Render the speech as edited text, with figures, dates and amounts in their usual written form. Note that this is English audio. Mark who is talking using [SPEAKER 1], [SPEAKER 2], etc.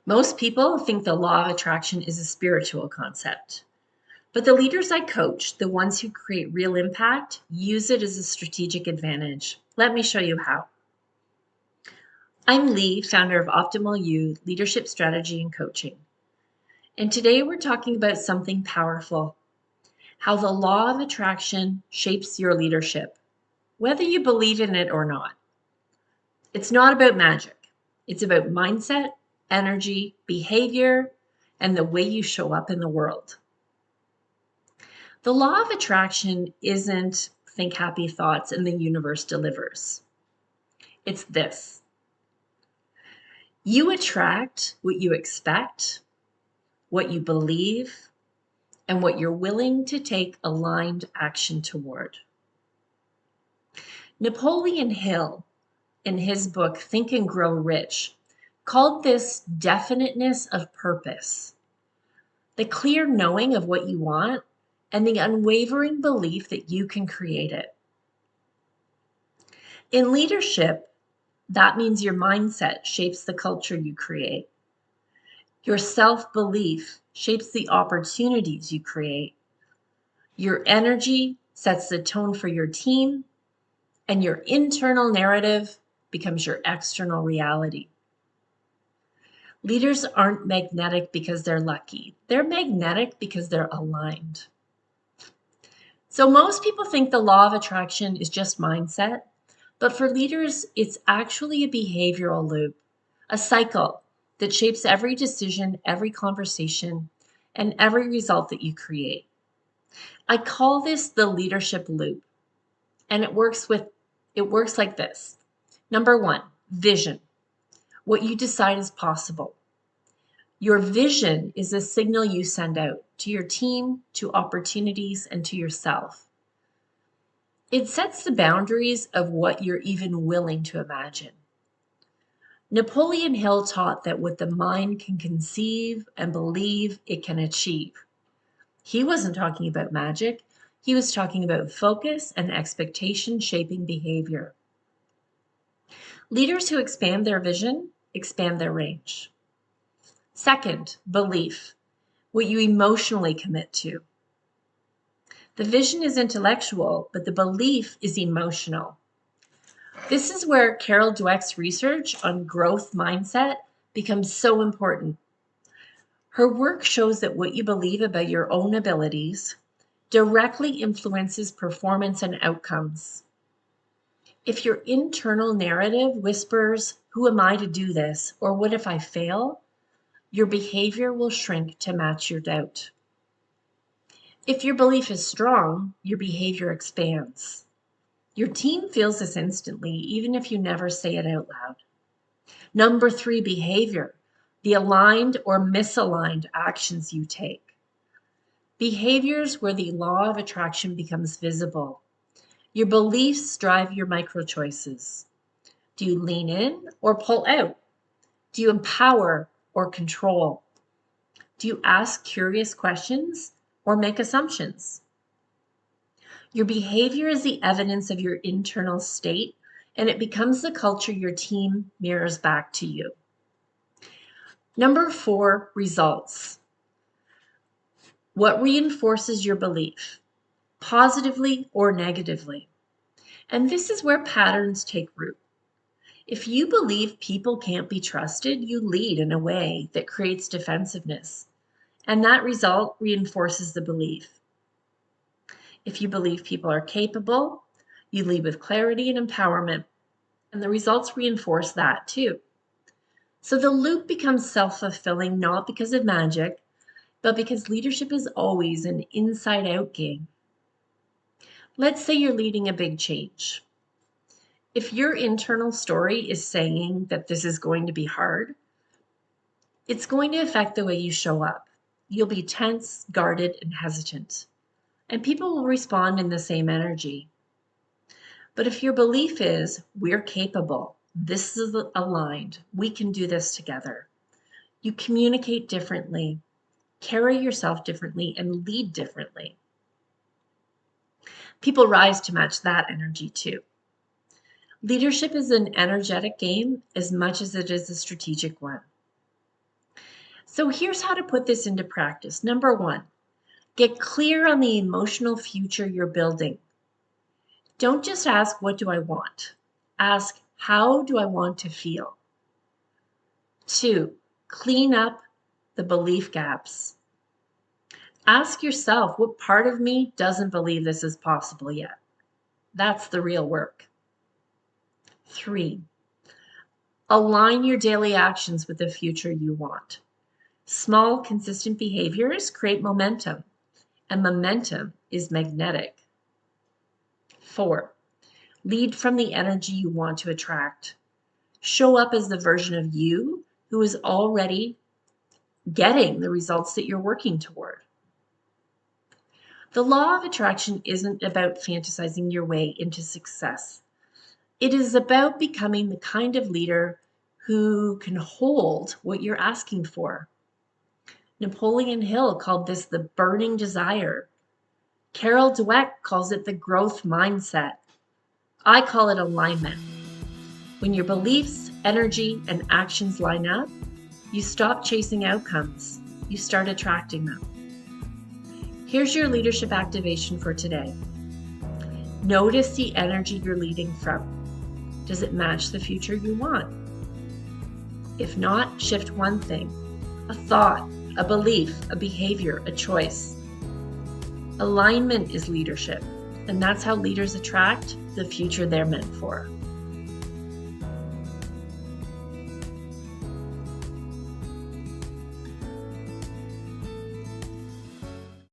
[SPEAKER 1] Most people think the law of attraction is a spiritual concept, but the leaders I coach, the ones who create real impact, use it as a strategic advantage. Let me show you how. I'm Lee, founder of Optimal You Leadership Strategy and Coaching. And today we're talking about something powerful, how the law of attraction shapes your leadership, whether you believe in it or not. It's not about magic. It's about mindset, energy, behavior, and the way you show up in the world. The law of attraction isn't think happy thoughts and the universe delivers. It's this. You attract what you expect, what you believe, and what you're willing to take aligned action toward. Napoleon Hill, in his book Think and Grow Rich, called this definiteness of purpose, the clear knowing of what you want and the unwavering belief that you can create it. In leadership, that means your mindset shapes the culture you create. Your self-belief shapes the opportunities you create. Your energy sets the tone for your team, and your internal narrative becomes your external reality. Leaders aren't magnetic because they're lucky. They're magnetic because they're aligned. So most people think the law of attraction is just mindset, but for leaders, it's actually a behavioral loop, a cycle that shapes every decision, every conversation, and every result that you create. I call this the leadership loop, and it works like this. Number one, vision. What you decide is possible. Your vision is a signal you send out to your team, to opportunities, and to yourself. It sets the boundaries of what you're even willing to imagine. Napoleon Hill taught that what the mind can conceive and believe, it can achieve. He wasn't talking about magic. He was talking about focus and expectation shaping behavior. Leaders who expand their vision expand their range. Second, belief, what you emotionally commit to. The vision is intellectual, but the belief is emotional. This is where Carol Dweck's research on growth mindset becomes so important. Her work shows that what you believe about your own abilities directly influences performance and outcomes. If your internal narrative whispers, "Who am I to do this?" or "What if I fail?" your behavior will shrink to match your doubt. If your belief is strong, your behavior expands. Your team feels this instantly, even if you never say it out loud. Number three, behavior, the aligned or misaligned actions you take. Behaviors where the law of attraction becomes visible. Your beliefs drive your micro choices. Do you lean in or pull out? Do you empower or control? Do you ask curious questions or make assumptions? Your behavior is the evidence of your internal state, and it becomes the culture your team mirrors back to you. Number four, results. What reinforces your belief, positively or negatively? And this is where patterns take root. If you believe people can't be trusted, you lead in a way that creates defensiveness, and that result reinforces the belief. If you believe people are capable, you lead with clarity and empowerment, and the results reinforce that too. So the loop becomes self-fulfilling, not because of magic, but because leadership is always an inside-out game. Let's say you're leading a big change. If your internal story is saying that this is going to be hard, it's going to affect the way you show up. You'll be tense, guarded, and hesitant, and people will respond in the same energy. But if your belief is, we're capable, this is aligned, we can do this together, you communicate differently, carry yourself differently, and lead differently. People rise to match that energy too. Leadership is an energetic game as much as it is a strategic one. So here's how to put this into practice. Number 1, get clear on the emotional future you're building. Don't just ask, what do I want? Ask, how do I want to feel? 2, clean up the belief gaps. Ask yourself, what part of me doesn't believe this is possible yet? That's the real work. 3, align your daily actions with the future you want. Small, consistent behaviors create momentum, and momentum is magnetic. 4, lead from the energy you want to attract. Show up as the version of you who is already getting the results that you're working toward. The law of attraction isn't about fantasizing your way into success. It is about becoming the kind of leader who can hold what you're asking for. Napoleon Hill called this the burning desire. Carol Dweck calls it the growth mindset. I call it alignment. When your beliefs, energy, and actions line up, you stop chasing outcomes. You start attracting them. Here's your leadership activation for today. Notice the energy you're leading from. Does it match the future you want? If not, shift one thing: a thought, a belief, a behavior, a choice. Alignment is leadership, and that's how leaders attract the future they're meant for.